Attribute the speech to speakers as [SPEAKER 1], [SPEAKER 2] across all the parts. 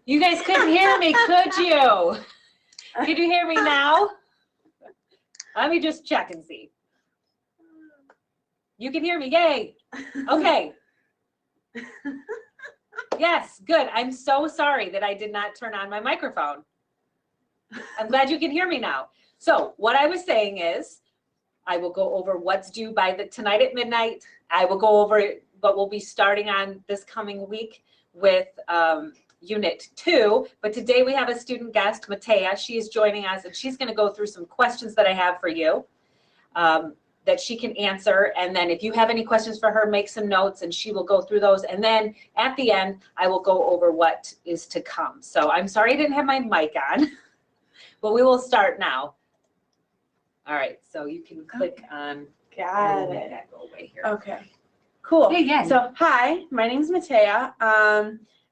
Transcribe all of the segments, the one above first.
[SPEAKER 1] You guys couldn't hear me, could you? Could you hear me now? Let me just check and see. You can hear me, yay. Okay. Yes, good. I'm so sorry that I did not turn on my microphone. I'm glad you can hear me now. So what I was saying is, I will go over what's due by tonight at midnight. I will go over what we'll be starting on this coming week with Unit 2. But today we have a student guest, Matea. She is joining us, and she's going to go through some questions that I have for you that she can answer. And then if you have any questions for her, make some notes, and she will go through those. And then at the end, I will go over what is to come. So I'm sorry I didn't have my mic on, but we will start now. All right, so you can click on.
[SPEAKER 2] Got it.
[SPEAKER 1] That go away here.
[SPEAKER 2] Okay, cool.
[SPEAKER 1] Hey, again.
[SPEAKER 2] So hi, my name's Matea.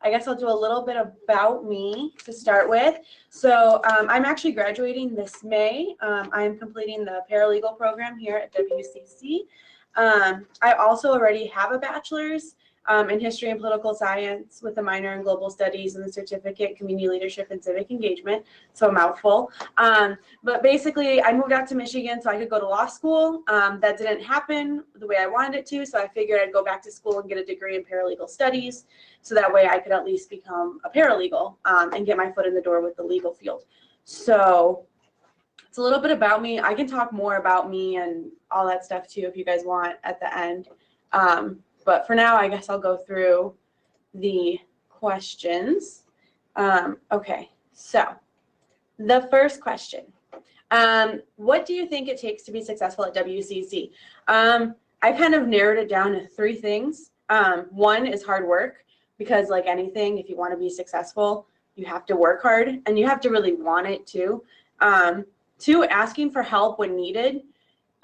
[SPEAKER 2] I guess I'll do a little bit about me to start with. So I'm actually graduating this May. I'm completing the paralegal program here at WCC. I also already have a bachelor's in history and political science with a minor in global studies and the certificate community leadership and civic engagement. So a mouthful. But basically I moved out to Michigan so I could go to law school. That didn't happen the way I wanted it to. So I figured I'd go back to school and get a degree in paralegal studies. So that way I could at least become a paralegal and get my foot in the door with the legal field. So it's a little bit about me. I can talk more about me and all that stuff too if you guys want at the end. But for now, I guess I'll go through the questions. Okay, so the first question. What do you think it takes to be successful at WCC? I kind of narrowed it down to 3 things. One is hard work, because like anything, if you want to be successful, you have to work hard and you have to really want it too. 2, asking for help when needed.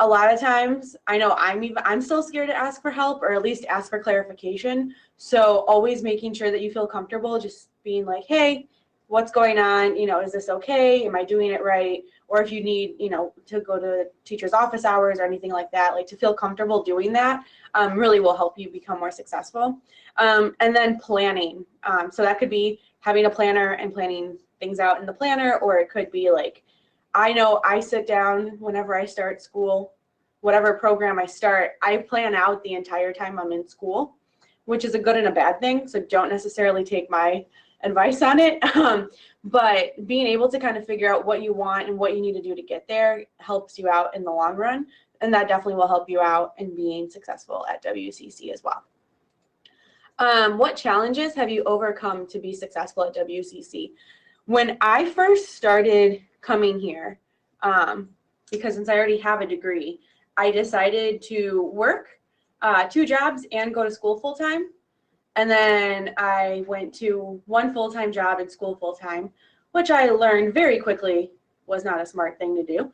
[SPEAKER 2] A lot of times, I know I'm still scared to ask for help or at least ask for clarification. So always making sure that you feel comfortable, just being like, hey, what's going on? You know, is this okay? Am I doing it right? Or if you need, you know, to go to teacher's office hours or anything like that, like to feel comfortable doing that really will help you become more successful. And then planning. So that could be having a planner and planning things out in the planner, or it could be like, I know I sit down whenever I start school, whatever program I start, I plan out the entire time I'm in school, which is a good and a bad thing. So don't necessarily take my advice on it. But being able to kind of figure out what you want and what you need to do to get there helps you out in the long run. And that definitely will help you out in being successful at WCC as well. What challenges have you overcome to be successful at WCC? When I first started coming here, because since I already have a degree, I decided to work 2 jobs and go to school full time. And then I went to 1 full-time job and school full-time, which I learned very quickly was not a smart thing to do.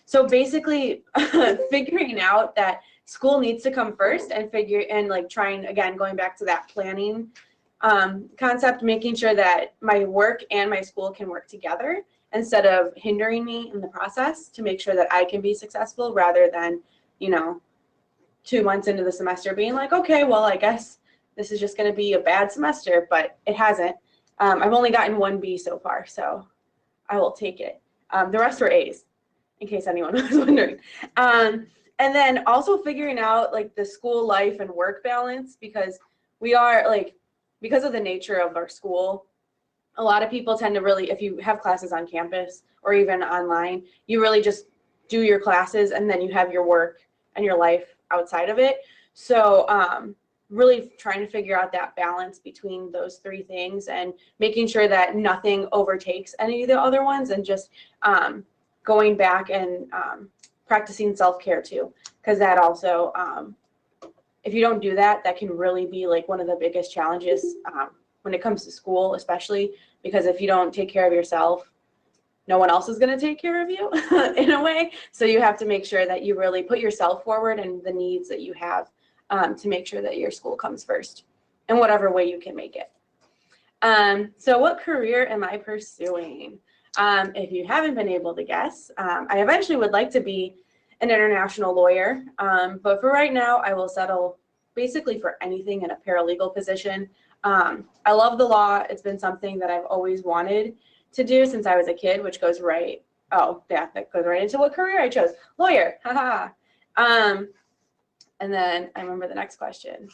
[SPEAKER 2] So basically figuring out that school needs to come first and like trying, again, going back to that planning concept, making sure that my work and my school can work together instead of hindering me in the process, to make sure that I can be successful rather than, you know, 2 months into the semester being like, okay, well, I guess this is just going to be a bad semester, but it hasn't. I've only gotten 1 B so far, so I will take it. The rest are A's, in case anyone was wondering. And then also figuring out like the school life and work balance, because we are like, because of the nature of our school, a lot of people tend to really, if you have classes on campus or even online, you really just do your classes and then you have your work and your life outside of it. So really trying to figure out that balance between those 3 things and making sure that nothing overtakes any of the other ones, and just going back and practicing self-care too, because that also, if you don't do that, that can really be like one of the biggest challenges when it comes to school, especially because if you don't take care of yourself, no one else is going to take care of you in a way. So you have to make sure that you really put yourself forward and the needs that you have to make sure that your school comes first in whatever way you can make it. So what career am I pursuing? If you haven't been able to guess, I eventually would like to be an international lawyer, but for right now, I will settle basically for anything in a paralegal position. I love the law. It's been something that I've always wanted to do since I was a kid, which goes right, oh, yeah, that goes right into what career I chose. Lawyer, haha. And then I remember the next question.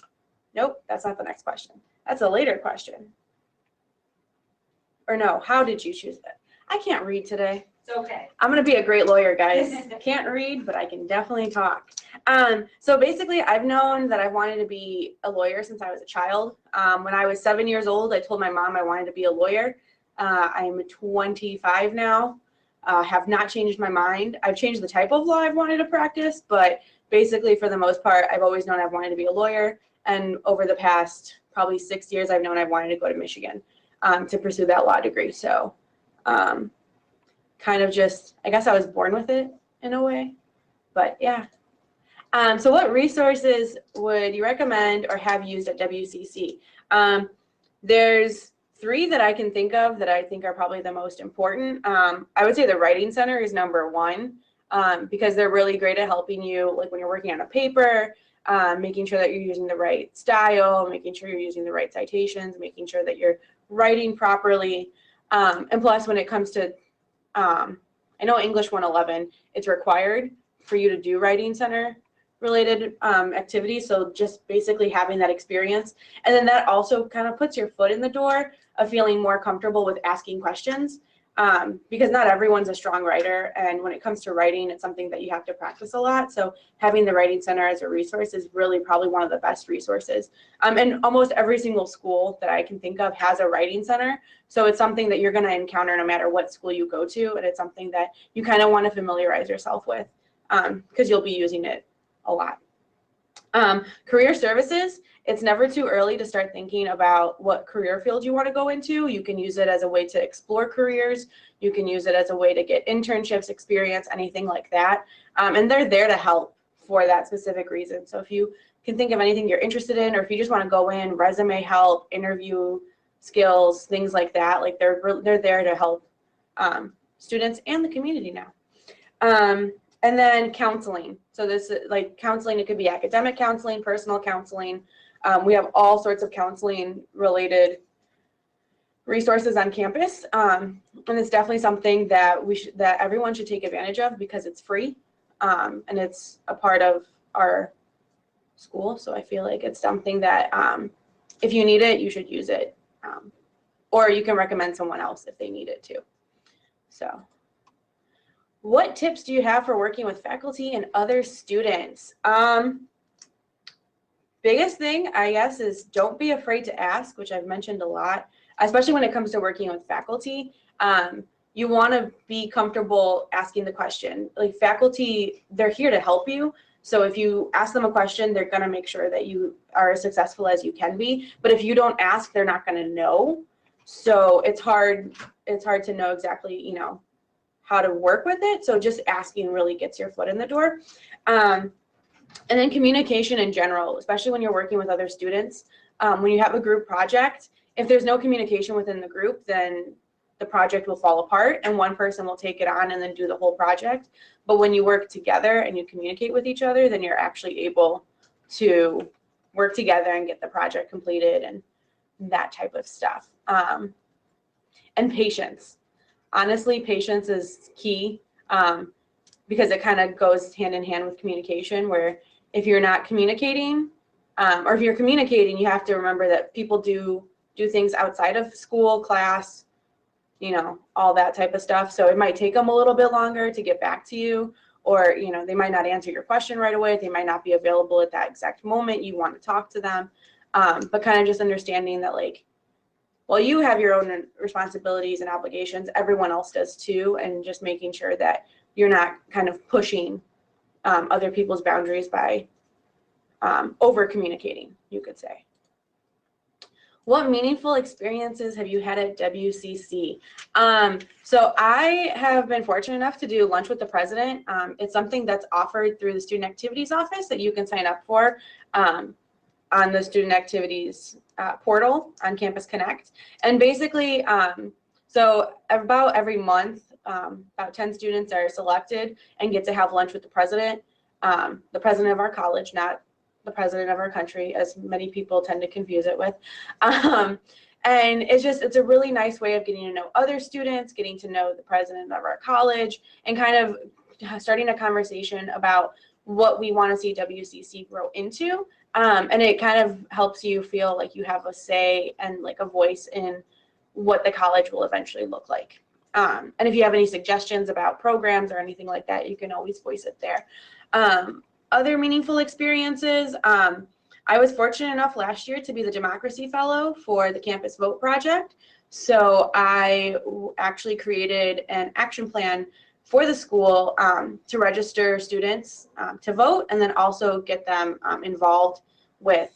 [SPEAKER 2] Nope, that's not the next question. That's a later question. Or no, how did you choose that? I can't read today.
[SPEAKER 1] It's okay.
[SPEAKER 2] I'm going to be a great lawyer, guys. Can't read, but I can definitely talk. So basically, I've known that I've wanted to be a lawyer since I was a child. When I was 7 years old, I told my mom I wanted to be a lawyer. I'm 25 now. Have not changed my mind. I've changed the type of law I've wanted to practice, but basically, for the most part, I've always known I've wanted to be a lawyer. And over the past probably 6 years, I've known I've wanted to go to Michigan to pursue that law degree. So kind of just, I guess I was born with it in a way, but yeah. So what resources would you recommend or have used at WCC? There's 3 that I can think of that I think are probably the most important. I would say the Writing Center is number 1 because they're really great at helping you, like when you're working on a paper, making sure that you're using the right style, making sure you're using the right citations, making sure that you're writing properly. And plus, when it comes to, I know English 111, it's required for you to do Writing Center related activities. So just basically having that experience. And then that also kind of puts your foot in the door of feeling more comfortable with asking questions because not everyone's a strong writer. And when it comes to writing, it's something that you have to practice a lot. So having the Writing Center as a resource is really probably one of the best resources. And almost every single school that I can think of has a Writing Center. So it's something that you're going to encounter no matter what school you go to. And it's something that you kind of want to familiarize yourself with because you'll be using it a lot. Career services, it's never too early to start thinking about what career field you want to go into. You can use it as a way to explore careers. You can use it as a way to get internships, experience, anything like that. And they're there to help for that specific reason. So if you can think of anything you're interested in, or if you just want to go in, resume help, interview skills, things like that, like they're there to help students and the community now. And then counseling. So this is like counseling, it could be academic counseling, personal counseling. We have all sorts of counseling related resources on campus. And it's definitely something that that everyone should take advantage of because it's free. And it's a part of our school. So I feel like it's something that if you need it, you should use it. Or you can recommend someone else if they need it too. So. What tips do you have for working with faculty and other students? Biggest thing, I guess, is don't be afraid to ask, which I've mentioned a lot, especially when it comes to working with faculty. You want to be comfortable asking the question. Like faculty, they're here to help you. So if you ask them a question, they're going to make sure that you are as successful as you can be. But if you don't ask, they're not going to know. So it's hard to know exactly, you know, how to work with it. So just asking really gets your foot in the door. And then communication in general, especially when you're working with other students. When you have a group project, if there's no communication within the group, then the project will fall apart and one person will take it on and then do the whole project. But when you work together and you communicate with each other, then you're actually able to work together and get the project completed and that type of stuff. And patience. Honestly, patience is key because it kind of goes hand in hand with communication, where if you're not communicating or if you're communicating, you have to remember that people do things outside of school, class, you know, all that type of stuff. So it might take them a little bit longer to get back to you, or, you know, they might not answer your question right away. They might not be available at that exact moment you want to talk to them. But kind of just understanding that, like, well, you have your own responsibilities and obligations, everyone else does too, and just making sure that you're not kind of pushing other people's boundaries by over communicating, you could say. What meaningful experiences have you had at WCC? So I have been fortunate enough to do Lunch with the President. It's something that's offered through the Student Activities Office that you can sign up for on the Student Activities portal on Campus Connect. And basically, so about every month, about 10 students are selected and get to have lunch with the president of our college, not the president of our country, as many people tend to confuse it with. And it's a really nice way of getting to know other students, getting to know the president of our college, and kind of starting a conversation about what we want to see WCC grow into. And it kind of helps you feel like you have a say and like a voice in what the college will eventually look like. And if you have any suggestions about programs or anything like that, you can always voice it there. Other meaningful experiences, I was fortunate enough last year to be the Democracy Fellow for the Campus Vote Project. So I actually created an action plan for the school to register students to vote, and then also get them involved with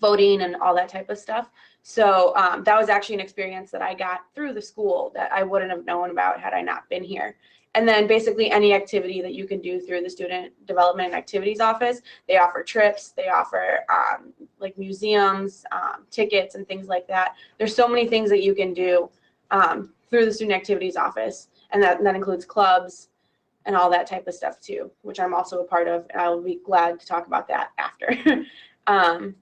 [SPEAKER 2] voting and all that type of stuff. So that was actually an experience that I got through the school that I wouldn't have known about had I not been here. And then basically any activity that you can do through the Student Development and Activities Office. They offer trips, they offer like museums, tickets and things like that. There's so many things that you can do through the Student Activities Office, and that includes clubs and all that type of stuff too, which I'm also a part of, and I'll be glad to talk about that after. And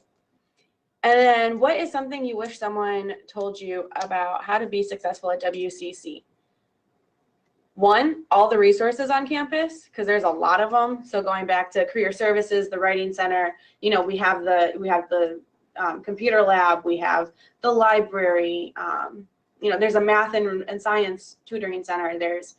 [SPEAKER 2] then what is something you wish someone told you about how to be successful at WCC? One, all the resources on campus, because there's a lot of them. So going back to career services, the writing center, you know, we have the computer lab, we have the library, you know, there's a math and science tutoring center. There's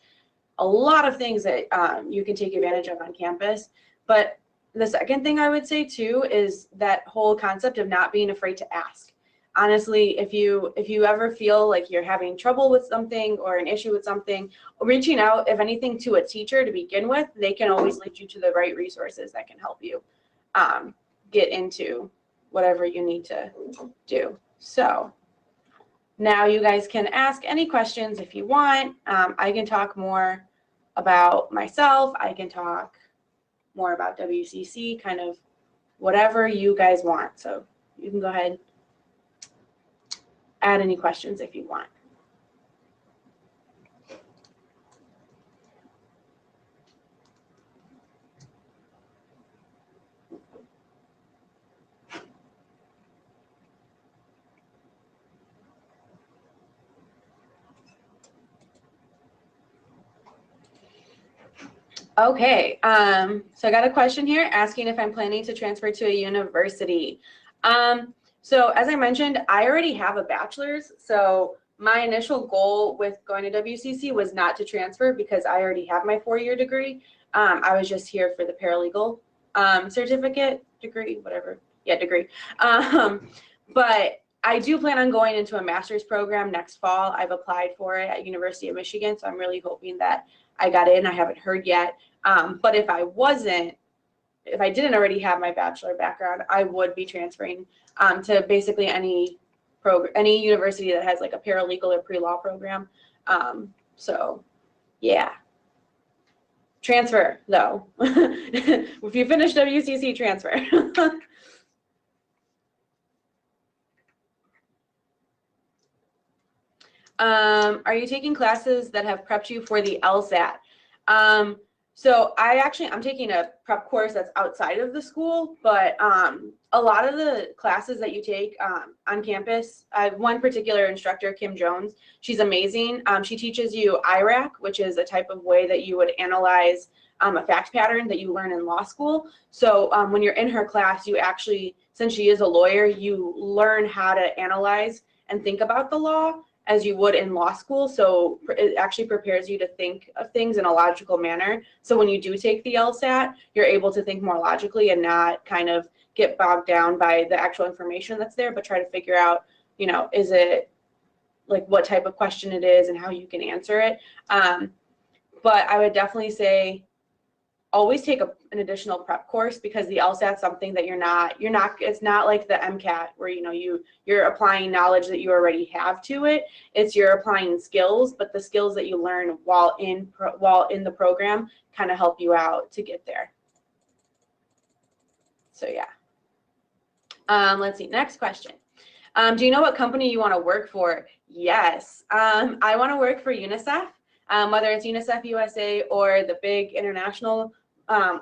[SPEAKER 2] a lot of things that you can take advantage of on campus. But the second thing I would say too is that whole concept of not being afraid to ask. Honestly, if you ever feel like you're having trouble with something or an issue with something, reaching out, if anything, to a teacher to begin with, they can always lead you to the right resources that can help you get into whatever you need to do. So now you guys can ask any questions if you want. I can talk more about myself. I can talk more about WCC, kind of whatever you guys want. So you can go ahead, add any questions if you want. Okay, so I got a question here asking if I'm planning to transfer to a university. So as I mentioned, I already have a bachelor's, so my initial goal with going to WCC was not to transfer because I already have my 4-year degree. I was just here for the paralegal certificate, degree, whatever, yeah, degree. But I do plan on going into a master's program next fall. I've applied for it at University of Michigan, so I'm really hoping that I got in. I haven't heard yet. But if I didn't already have my bachelor background, I would be transferring to basically any university that has like a paralegal or pre-law program. So yeah, transfer though. If you finish WCC, transfer. Are you taking classes that have prepped you for the LSAT? So I'm taking a prep course that's outside of the school, but a lot of the classes that you take on campus, I have one particular instructor, Kim Jones. She's amazing. She teaches you IRAC, which is a type of way that you would analyze a fact pattern that you learn in law school. So when you're in her class, you actually, since she is a lawyer, you learn how to analyze and think about the law as you would in law school. So it actually prepares you to think of things in a logical manner. So when you do take the LSAT, you're able to think more logically and not kind of get bogged down by the actual information that's there, but try to figure out, you know, is it like what type of question it is and how you can answer it. But I would definitely say always take an additional prep course, because the LSAT's something that it's not like the MCAT where, you know, you're applying knowledge that you already have to it. You're applying skills, but the skills that you learn while in the program kind of help you out to get there. So yeah. Let's see, next question. Do you know what company you want to work for? Yes, I want to work for UNICEF, whether it's UNICEF USA or the big international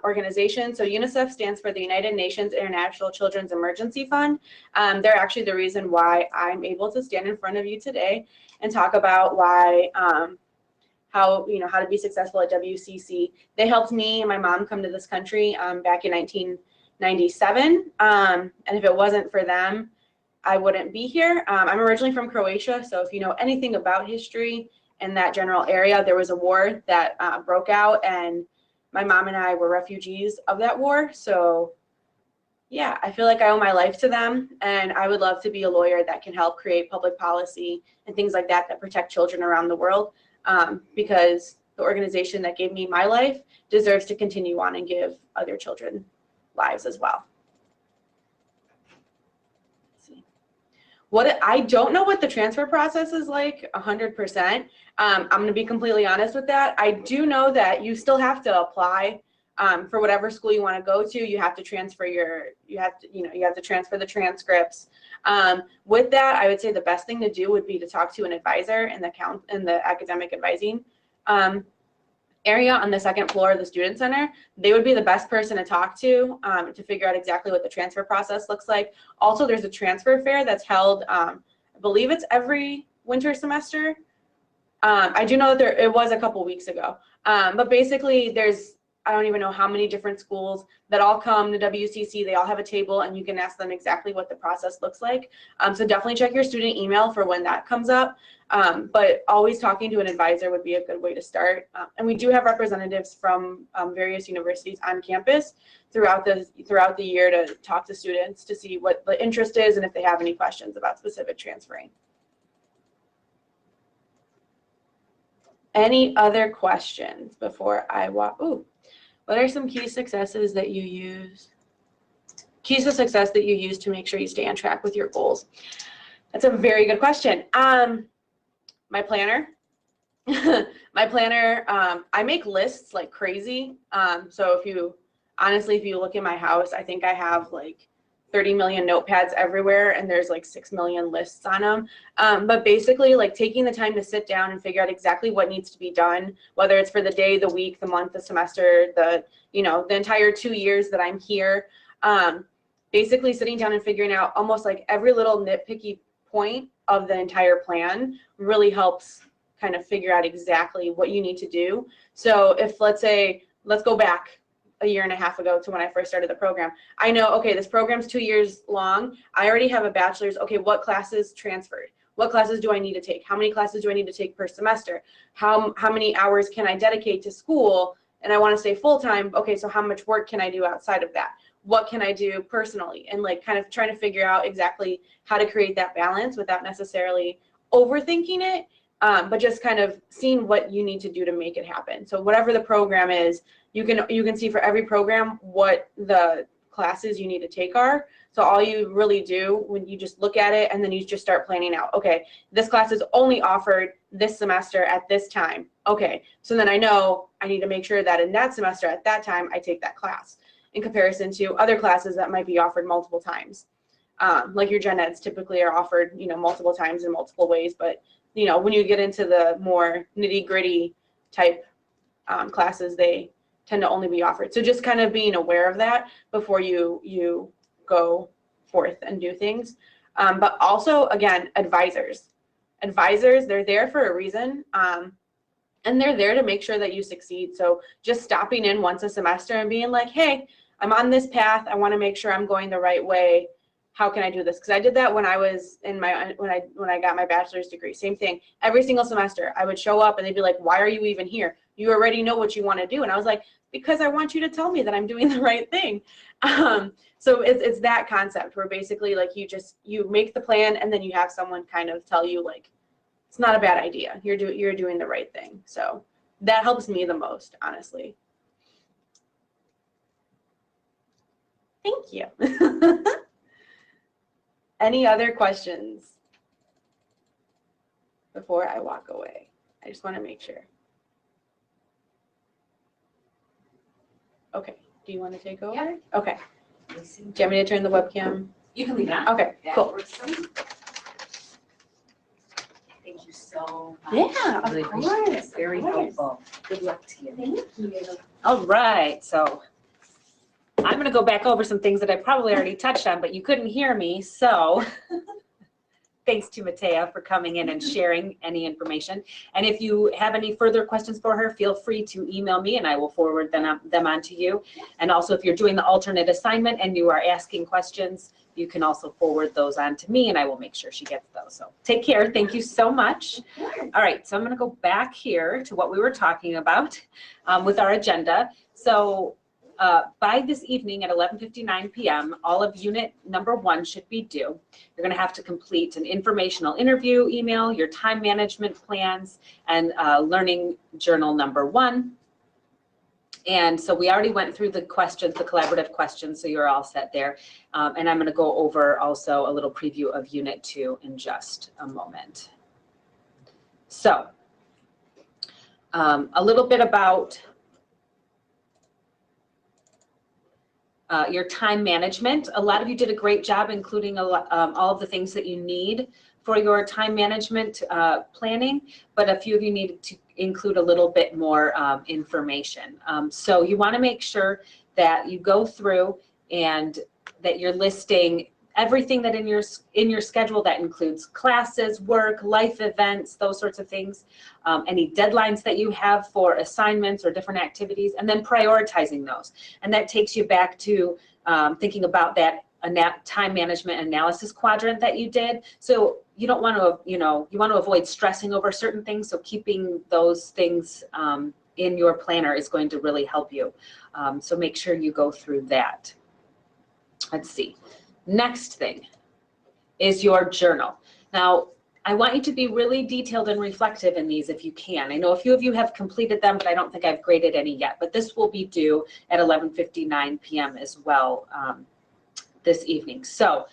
[SPEAKER 2] organization. So UNICEF stands for the United Nations International Children's Emergency Fund. They're actually the reason why I'm able to stand in front of you today and talk about why, how to be successful at WCC. They helped me and my mom come to this country back in 1997. And if it wasn't for them, I wouldn't be here. I'm originally from Croatia, so if you know anything about history in that general area, there was a war that broke out, and my mom and I were refugees of that war. So yeah, I feel like I owe my life to them, and I would love to be a lawyer that can help create public policy and things like that that protect children around the world, because the organization that gave me my life deserves to continue on and give other children lives as well. I don't know what the transfer process is like 100%. I'm going to be completely honest with that. I do know that you still have to apply for whatever school you want to go to. You have to transfer you have to transfer the transcripts. With that, I would say the best thing to do would be to talk to an advisor in the academic advising area on the second floor of the Student Center. They would be the best person to talk to figure out exactly what the transfer process looks like. Also, there's a transfer fair that's held, I believe it's every winter semester. I do know that it was a couple weeks ago. But basically I don't even know how many different schools that all come to WCC. They all have a table, and you can ask them exactly what the process looks like. So definitely check your student email for when that comes up. But always talking to an advisor would be a good way to start. And we do have representatives from various universities on campus throughout the year to talk to students to see what the interest is and if they have any questions about specific transferring. Any other questions before I walk? Ooh. What are some key successes that you use? Keys to success that you use to make sure you stay on track with your goals? That's a very good question. My planner. My planner, I make lists like crazy. So if you look in my house, I think I have like 30 million notepads everywhere, and there's like 6 million lists on them. But basically, like taking the time to sit down and figure out exactly what needs to be done, whether it's for the day, the week, the month, the semester, the entire 2 years that I'm here. Basically sitting down and figuring out almost like every little nitpicky point of the entire plan really helps kind of figure out exactly what you need to do. So if let's go back a year and a half ago to when I first started the program. I know, okay, this program's 2 years long. I already have a bachelor's. Okay, what classes transferred? What classes do I need to take? How many classes do I need to take per semester? How many hours can I dedicate to school? And I want to stay full-time. Okay, so how much work can I do outside of that? What can I do personally? And like kind of trying to figure out exactly how to create that balance without necessarily overthinking it, but just kind of seeing what you need to do to make it happen. So whatever the program is, you can see for every program what the classes you need to take are. So all you really do when you just look at it and then you just start planning out, okay, this class is only offered this semester at this time. Okay, so then I know I need to make sure that in that semester at that time I take that class in comparison to other classes that might be offered multiple times. Like your gen eds typically are offered, multiple times in multiple ways, but when you get into the more nitty-gritty type classes, they tend to only be offered. So just kind of being aware of that before you go forth and do things. But also, again, advisors, they're there for a reason. And they're there to make sure that you succeed. So just stopping in once a semester and being like, hey, I'm on this path. I want to make sure I'm going the right way. How can I do this? Because I did that when I was in when I got my bachelor's degree. Same thing. Every single semester, I would show up and they'd be like, why are you even here? You already know what you want to do. And I was like, because I want you to tell me that I'm doing the right thing. So it's that concept where basically like you make the plan and then you have someone kind of tell you like, it's not a bad idea. You're doing the right thing. So that helps me the most, honestly. Thank you. Any other questions before I walk away? I just want to make sure. Okay. Do you want to take over?
[SPEAKER 1] Yeah.
[SPEAKER 2] Okay. Do you want me to turn the webcam?
[SPEAKER 1] You can leave it on.
[SPEAKER 2] Okay, cool.
[SPEAKER 3] Thank you so much.
[SPEAKER 2] Yeah, of
[SPEAKER 3] Really appreciate it.
[SPEAKER 2] course.
[SPEAKER 3] Very
[SPEAKER 2] of course.
[SPEAKER 3] helpful.
[SPEAKER 1] Good luck to you.
[SPEAKER 2] Thank you.
[SPEAKER 1] All right, so I'm going to go back over some things that I probably already touched on, but you couldn't hear me, so thanks to Matea for coming in and sharing any information. And if you have any further questions for her, feel free to email me and I will forward them on to you. And also if you're doing the alternate assignment and you are asking questions, you can also forward those on to me and I will make sure she gets those. So take care. Thank you so much. All right, so I'm going to go back here to what we were talking about with our agenda. So by this evening at 11:59 p.m., all of unit number 1 should be due. You're going to have to complete an informational interview email, your time management plans, and learning journal number 1. And so we already went through the questions, the collaborative questions, so you're all set there. And I'm going to go over also a little preview of unit 2 in just a moment. So a little bit about your time management. A lot of you did a great job including all of the things that you need for your time management planning, but a few of you needed to include a little bit more information. So you want to make sure that you go through and that you're listing everything that in your schedule that includes classes, work, life events, those sorts of things, any deadlines that you have for assignments or different activities, and then prioritizing those. And that takes you back to thinking about that time management analysis quadrant that you did. So you don't want to, you want to avoid stressing over certain things. So keeping those things in your planner is going to really help you. So make sure you go through that. Let's see. Next thing is your journal. Now, I want you to be really detailed and reflective in these if you can. I know a few of you have completed them, but I don't think I've graded any yet. But this will be due at 11:59 p.m. as well this evening. So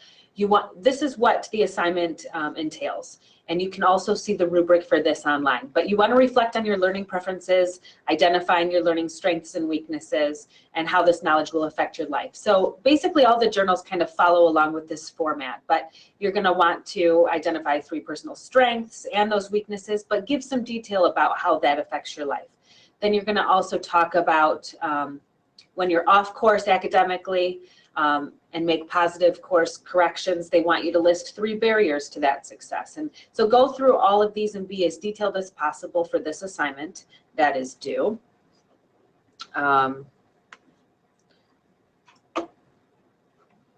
[SPEAKER 1] this is what the assignment entails. And you can also see the rubric for this online. But you want to reflect on your learning preferences, identifying your learning strengths and weaknesses, and how this knowledge will affect your life. So basically all the journals kind of follow along with this format, but you're going to want to identify 3 personal strengths and those weaknesses, but give some detail about how that affects your life. Then you're going to also talk about when you're off course academically, and make positive course corrections. They want you to list 3 barriers to that success. And so go through all of these and be as detailed as possible for this assignment that is due.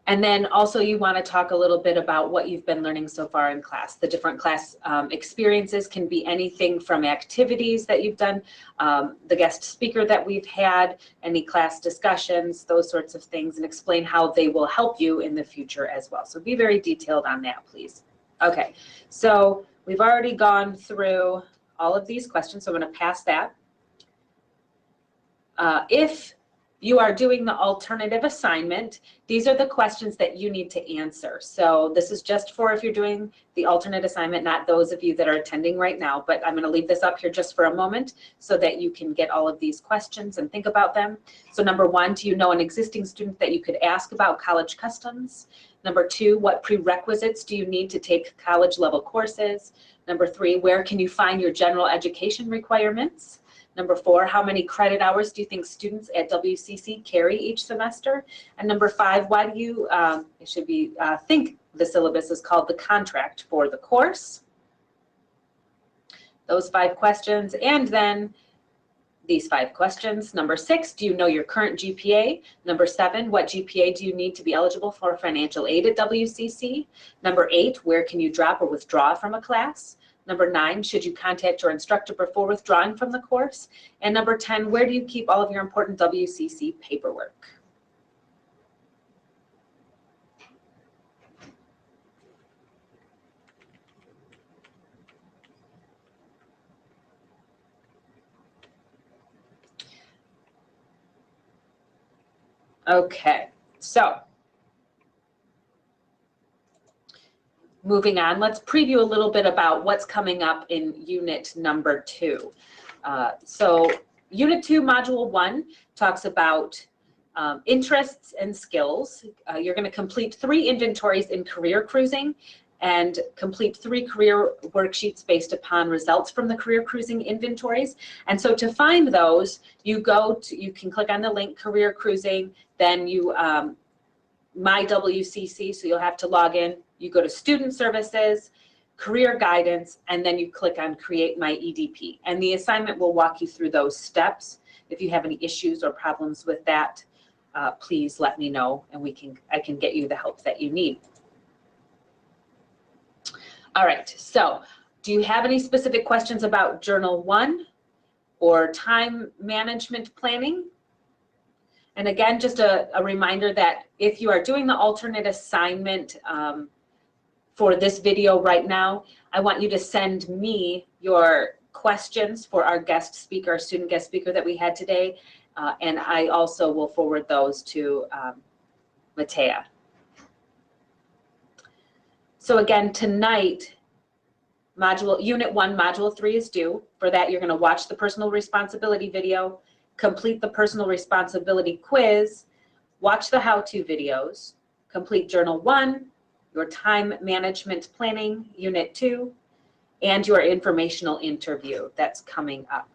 [SPEAKER 1] And then also you want to talk a little bit about what you've been learning so far in class. The different class experiences can be anything from activities that you've done, the guest speaker that we've had, any class discussions, those sorts of things, and explain how they will help you in the future as well. So be very detailed on that, please. Okay, so we've already gone through all of these questions, so I'm going to pass that. If you are doing the alternative assignment, these are the questions that you need to answer. So this is just for if you're doing the alternate assignment, not those of you that are attending right now, but I'm going to leave this up here just for a moment so that you can get all of these questions and think about them. So number 1, do you know an existing student that you could ask about college customs? Number 2, what prerequisites do you need to take college level courses? Number 3, where can you find your general education requirements? Number 4, how many credit hours do you think students at WCC carry each semester? And number 5, why do you, it should be, think the syllabus is called the contract for the course? Those 5 questions, and then these 5 questions. Number 6, do you know your current GPA? Number 7, what GPA do you need to be eligible for financial aid at WCC? Number 8, where can you drop or withdraw from a class? Number 9, should you contact your instructor before withdrawing from the course? And number 10, where do you keep all of your important WCC paperwork? Okay, so moving on, let's preview a little bit about what's coming up in unit number 2. So unit 2, module 1 talks about interests and skills. You're going to complete 3 inventories in career cruising and complete 3 career worksheets based upon results from the career cruising inventories. And so to find those, you can click on the link Career Cruising, then you My WCC, so you'll have to log in. You go to Student Services, Career Guidance, and then you click on Create My EDP. And the assignment will walk you through those steps. If you have any issues or problems with that, please let me know, and I can get you the help that you need. All right, so do you have any specific questions about Journal 1 or time management planning? And again, just a reminder that if you are doing the alternate assignment for this video right now, I want you to send me your questions for our guest speaker, student guest speaker that we had today, and I also will forward those to Matea. So again, tonight, Unit 1, Module 3 is due. For that, you're going to watch the personal responsibility video, complete the personal responsibility quiz, watch the how-to videos, complete Journal 1, your time management planning, Unit 2, and your informational interview that's coming up.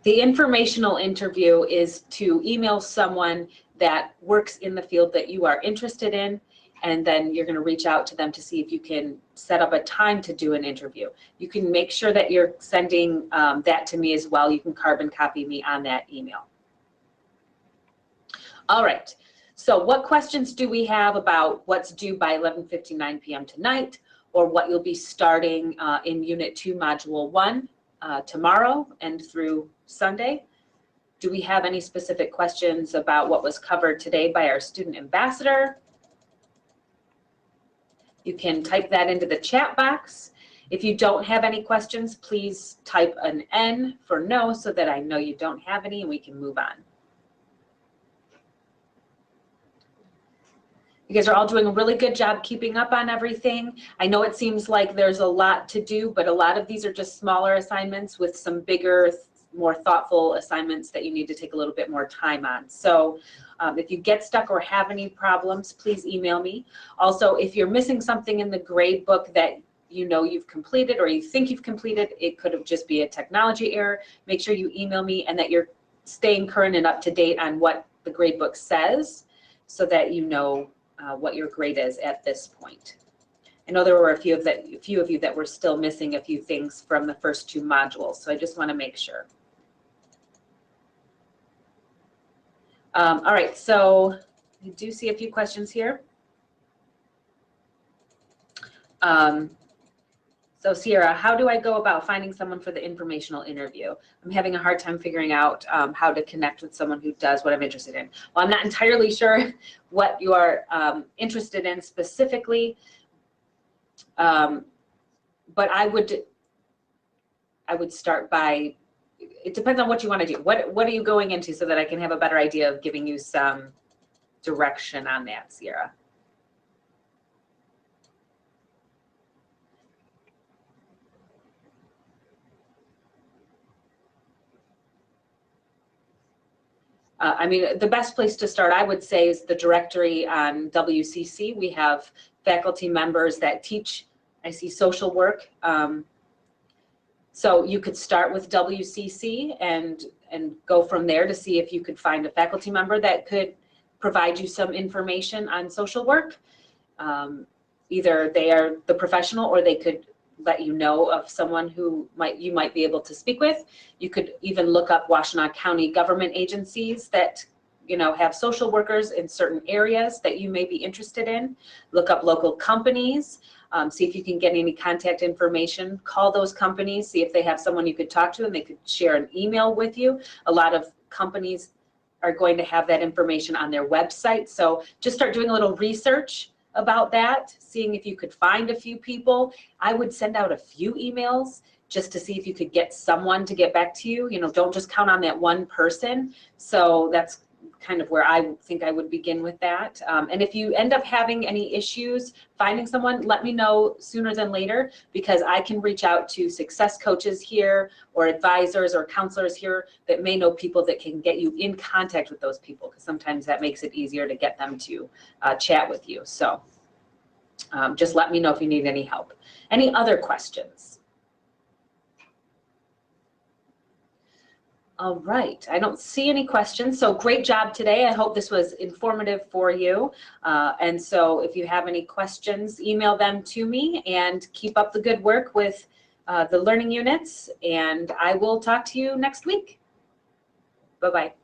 [SPEAKER 1] The informational interview is to email someone that works in the field that you are interested in, and then you're going to reach out to them to see if you can set up a time to do an interview. You can make sure that you're sending that to me as well. You can carbon copy me on that email. All right, so what questions do we have about what's due by 11:59 p.m. tonight, or what you'll be starting in Unit 2, Module 1 tomorrow and through Sunday? Do we have any specific questions about what was covered today by our student ambassador? You can type that into the chat box. If you don't have any questions, please type an N for no so that I know you don't have any and we can move on. You guys are all doing a really good job keeping up on everything. I know it seems like there's a lot to do, but a lot of these are just smaller assignments with some bigger, more thoughtful assignments that you need to take a little bit more time on. So if you get stuck or have any problems, please email me. Also, if you're missing something in the grade book that you know you've completed or you think you've completed, it could have just be a technology error, make sure you email me and that you're staying current and up to date on what the grade book says so that you know what your grade is at this point. I know there were a few of you that were still missing a few things from the first 2 modules, so I just want to make sure. All right, so I do see a few questions here. So Sierra, how do I go about finding someone for the informational interview? I'm having a hard time figuring out how to connect with someone who does what I'm interested in. Well, I'm not entirely sure what you are interested in specifically, but I would start by, it depends on what you want to do. What are you going into so that I can have a better idea of giving you some direction on that, Sierra? I mean, the best place to start, I would say, is the directory on WCC. We have faculty members that teach, I see, social work. So you could start with WCC and go from there to see if you could find a faculty member that could provide you some information on social work. Either they are the professional or they could let you know of someone who you might be able to speak with. You could even look up Washtenaw County government agencies that have social workers in certain areas that you may be interested in. Look up local companies, see if you can get any contact information. Call those companies, see if they have someone you could talk to and they could share an email with you. A lot of companies are going to have that information on their website. So just start doing a little research about that, seeing if you could find a few people. I would send out a few emails just to see if you could get someone to get back to you. Don't just count on that one person. So that's kind of where I think I would begin with that. And if you end up having any issues finding someone, let me know sooner than later, because I can reach out to success coaches here or advisors or counselors here that may know people that can get you in contact with those people, because sometimes that makes it easier to get them to chat with you. So just let me know if you need any help. Any other questions? All right, I don't see any questions. So great job today. I hope this was informative for you. And so if you have any questions, email them to me, and keep up the good work with the learning units. And I will talk to you next week. Bye-bye.